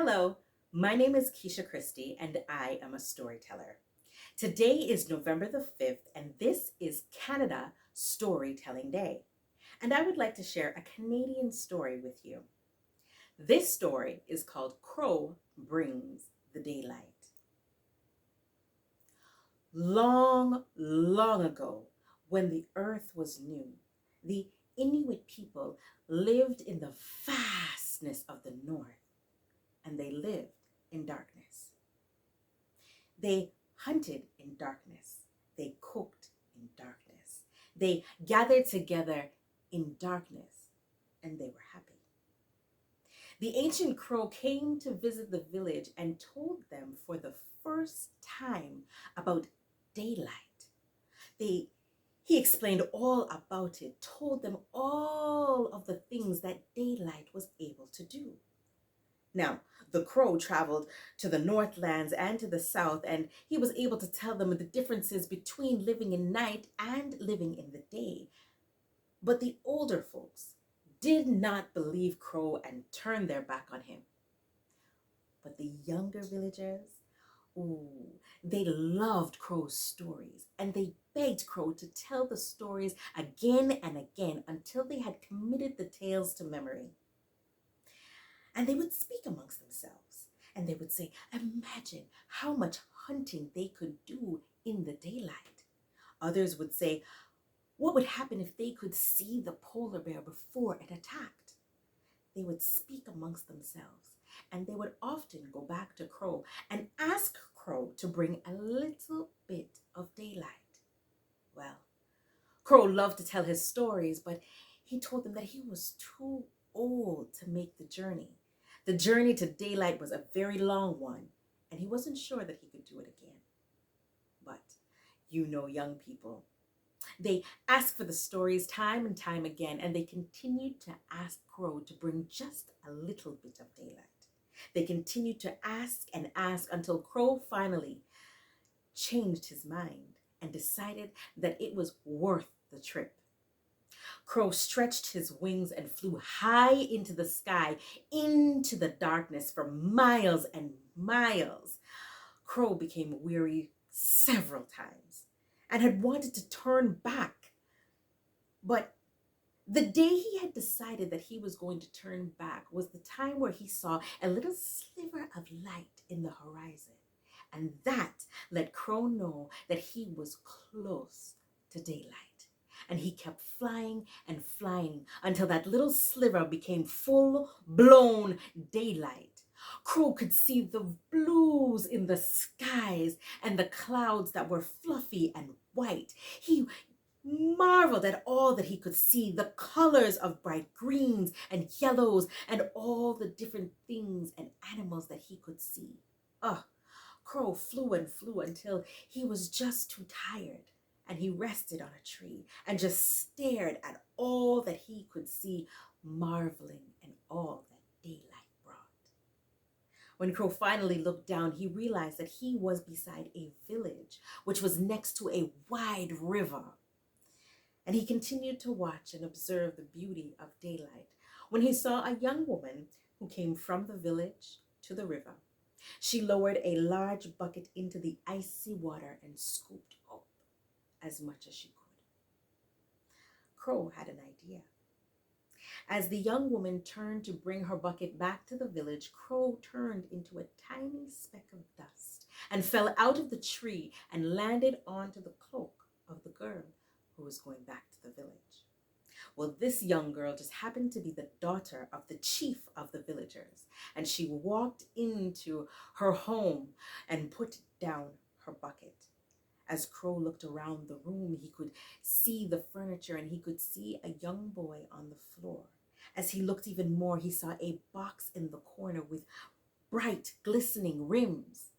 Hello, my name is Keisha Christie, and I am a storyteller. Today is November the 5th, and this is Canada Storytelling Day. And I would like to share a Canadian story with you. This story is called Crow Brings the Daylight. Long, long ago, when the earth was new, the Inuit people lived in the vastness of the north, and they lived in darkness. They hunted in darkness. They cooked in darkness. They gathered together in darkness, and they were happy. The ancient crow came to visit the village and told them for the first time about daylight. He explained all about it, told them all of the things that daylight was able to do. Now, the crow traveled to the northlands and to the south, and he was able to tell them the differences between living in night and living in the day. But the older folks did not believe Crow and turned their back on him. But the younger villagers, ooh, they loved Crow's stories, and they begged Crow to tell the stories again and again until they had committed the tales to memory. And they would speak amongst themselves. And they would say, imagine how much hunting they could do in the daylight. Others would say, what would happen if they could see the polar bear before it attacked? They would speak amongst themselves. And they would often go back to Crow and ask Crow to bring a little bit of daylight. Well, Crow loved to tell his stories, but he told them that he was too old to make the journey. The journey to daylight was a very long one, and he wasn't sure that he could do it again. But you know young people. They asked for the stories time and time again, and they continued to ask Crow to bring just a little bit of daylight. They continued to ask and ask until Crow finally changed his mind and decided that it was worth the trip. Crow stretched his wings and flew high into the sky, into the darkness for miles and miles. Crow became weary several times and had wanted to turn back. But the day he had decided that he was going to turn back was the time where he saw a little sliver of light in the horizon. And that let Crow know that he was close to daylight. And he kept flying and flying until that little sliver became full-blown daylight. Crow could see the blues in the skies and the clouds that were fluffy and white. He marveled at all that he could see, the colors of bright greens and yellows and all the different things and animals that he could see. Crow flew and flew until he was just too tired, and he rested on a tree and just stared at all that he could see, marveling at all that daylight brought. When Crow finally looked down, he realized that he was beside a village, which was next to a wide river. And he continued to watch and observe the beauty of daylight when he saw a young woman who came from the village to the river. She lowered a large bucket into the icy water and scooped up as much as she could. Crow had an idea. As the young woman turned to bring her bucket back to the village, Crow turned into a tiny speck of dust and fell out of the tree and landed onto the cloak of the girl who was going back to the village. Well, this young girl just happened to be the daughter of the chief of the villagers, and she walked into her home and put down her bucket. As Crow looked around the room, he could see the furniture and he could see a young boy on the floor. As he looked even more, he saw a box in the corner with bright, glistening rims.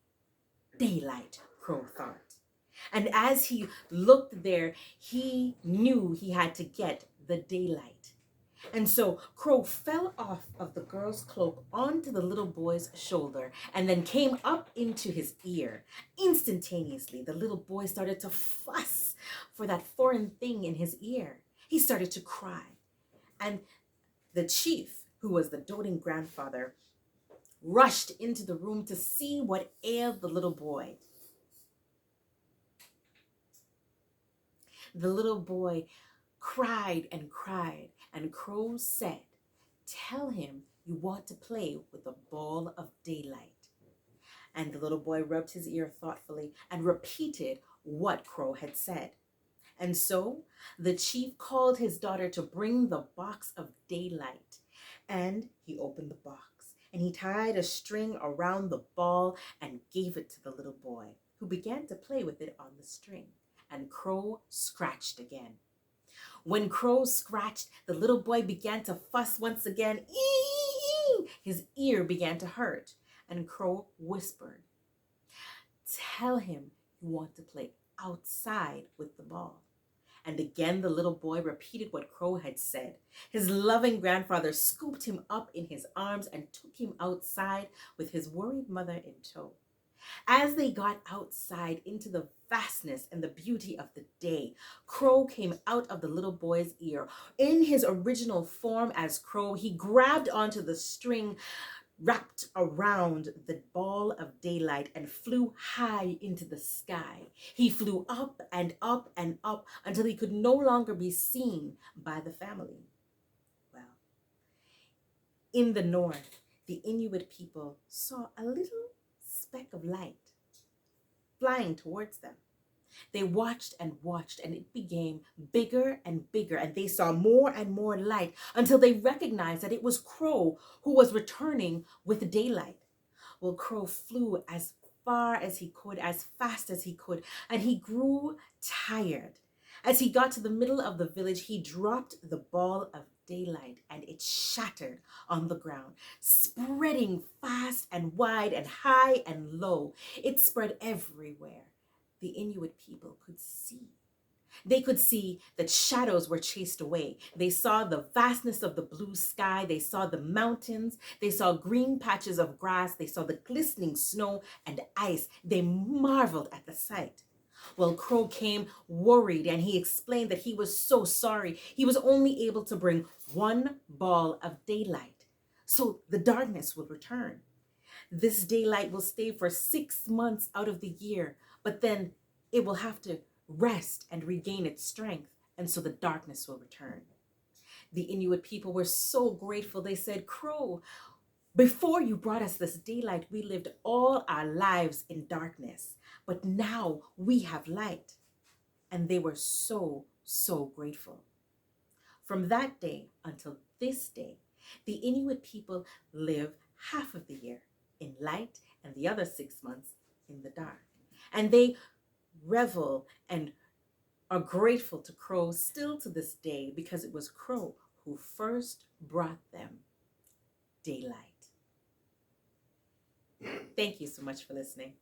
Daylight, Crow thought. And as he looked there, he knew he had to get the daylight. And so Crow fell off of the girl's cloak onto the little boy's shoulder and then came up into his ear. Instantaneously, the little boy started to fuss for that foreign thing in his ear. He started to cry. And the chief, who was the doting grandfather, rushed into the room to see what ailed the little boy. The little boy cried, and Crow said, "Tell him you want to play with a ball of daylight." And the little boy rubbed his ear thoughtfully and repeated what Crow had said. And so the chief called his daughter to bring the box of daylight. And he opened the box and he tied a string around the ball and gave it to the little boy, who began to play with it on the string. And Crow scratched again. When Crow scratched, the little boy began to fuss once again. Ee! His ear began to hurt. And Crow whispered, "Tell him you want to play outside with the ball." And again the little boy repeated what Crow had said. His loving grandfather scooped him up in his arms and took him outside with his worried mother in tow. As they got outside into the vastness and the beauty of the day, Crow came out of the little boy's ear. In his original form as Crow, he grabbed onto the string wrapped around the ball of daylight and flew high into the sky. He flew up and up and up until he could no longer be seen by the family. Well, in the north, the Inuit people saw a little speck of light flying towards them. They watched, and it became bigger and bigger, and they saw more and more light until they recognized that it was Crow who was returning with daylight. Well, Crow flew as far as he could, as fast as he could, and he grew tired. As he got to the middle of the village, he dropped the ball of daylight and it shattered on the ground, spreading fast and wide and high and low. It spread everywhere. The Inuit people could see. They could see that shadows were chased away. They saw the vastness of the blue sky. They saw the mountains. They saw green patches of grass. They saw the glistening snow and ice. They marveled at the sight. Well, Crow came worried and he explained that he was so sorry. He was only able to bring one ball of daylight, so the darkness will return. This daylight will stay for 6 months out of the year, but then it will have to rest and regain its strength, and so the darkness will return. The Inuit people were so grateful. They said, "Crow, before you brought us this daylight, we lived all our lives in darkness, but now we have light." And they were so, so grateful. From that day until this day, the Inuit people live half of the year in light and the other 6 months in the dark. And they revel and are grateful to Crow still to this day, because it was Crow who first brought them daylight. Thank you so much for listening.